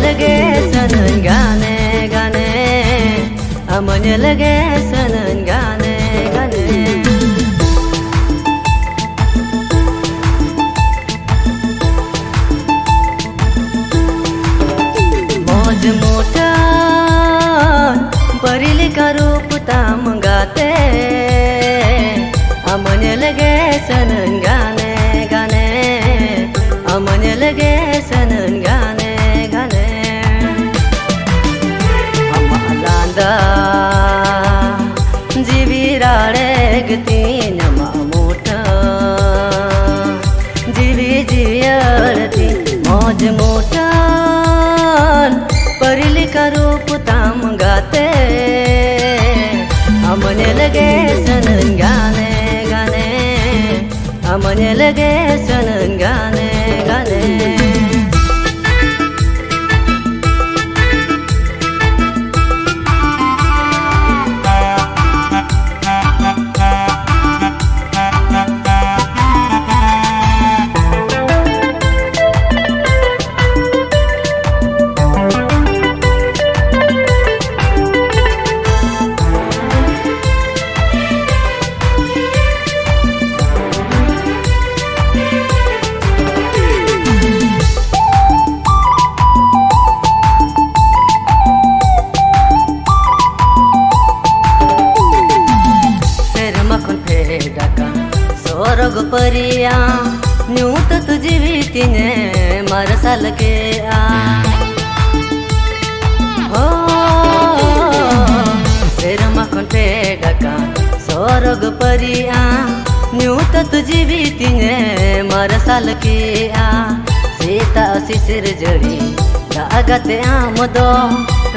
lage sanan gane gane amanya lage sanan gane gane मौज मोठन परिली का रूप ताम गाते amanya lage sanan gane gane amanya lage sanan gane gane amalanda jivirare gati nama mota jivi jiyarti mauj motan parili ka roop tam gaate amanya lage sanan gane gane amanya lage sanan gane gane स्वर्ग परिया न्यूत तुझी तिने मरसल के आ हो सिर मखन पे ढका स्वर्ग परिया न्यूत तुझी तिने मरसल के आ सीता शिशिर जड़ी दागते आमदो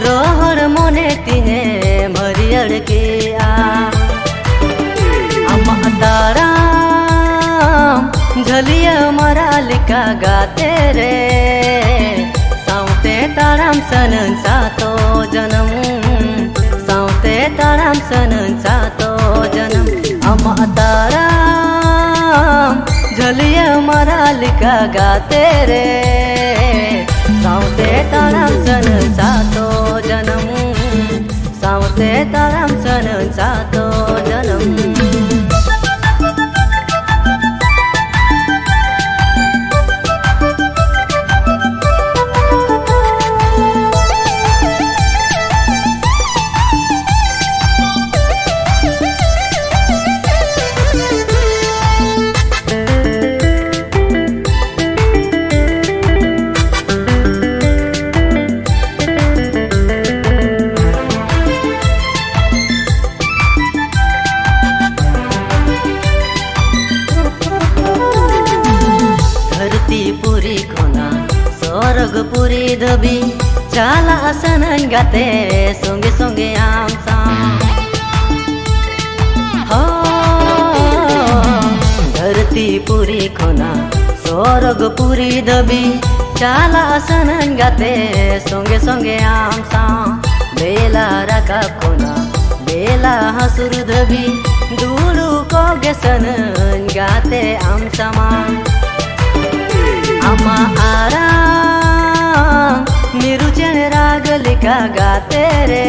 रोहर मोने तिने मरियड़ के आ तारा झलिया मरालिका गाते रे साउते ताराम सनन सातो जन्म साउते ताराम सनन सातो जन्म अम्मा तारा झलिया मरालिका गाते रे साउते ताराम सनन सातो जन्म साउते ताराम सनन सातो जन्म पुरी खोना स्वर्ग पुरी धबी चाला सनन गाते सोंगे सोंगे आमसा हो धरती पुरी खोना स्वर्ग पुरी धबी चाला सनन गाते सोंगे सोंगे आमसा बेला रका खोना बेला हसुर धबी दूरू को गे सनन गाते आमसा अम्मा आराम निरुचन राग लिखा गाते रे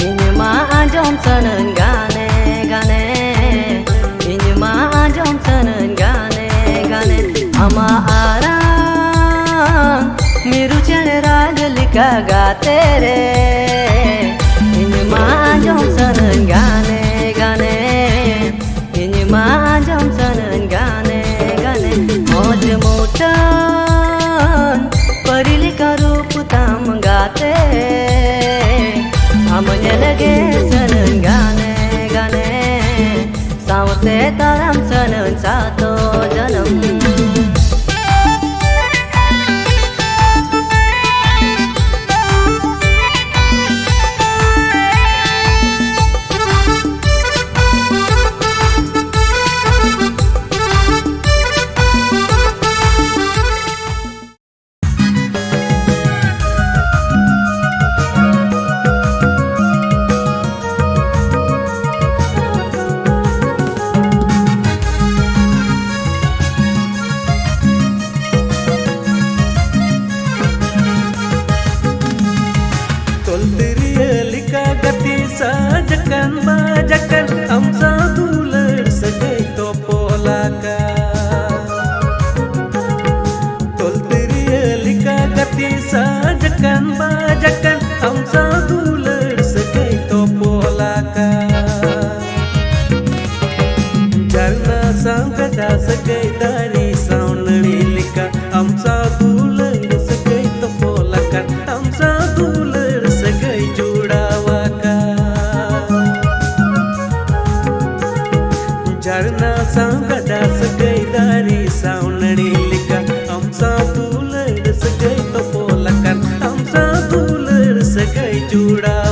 इनमा आजम सनन गाने गाने इनमा आजम सनन गाने गाने अम्मा आराम निरुचन राग लिखा गाते रे इनमा आजम सनन गाने गाने इनमा आजम सनन गाने गाने मौज मोटन परिली का रूप ताम गाते amanya lage sanan gane gane saute taram sanan sato janam bajakan amsa duler segai topolaka tol teriya lika gati sajakan bajakan amsa duler segai topolaka jarna sangkada segai dari saunari lika amsa duler segai topolakan amsa duler segai judawaka jarna sangkada segai dari saunari lika amsa duler segai topolakan amsa duler segai judawaka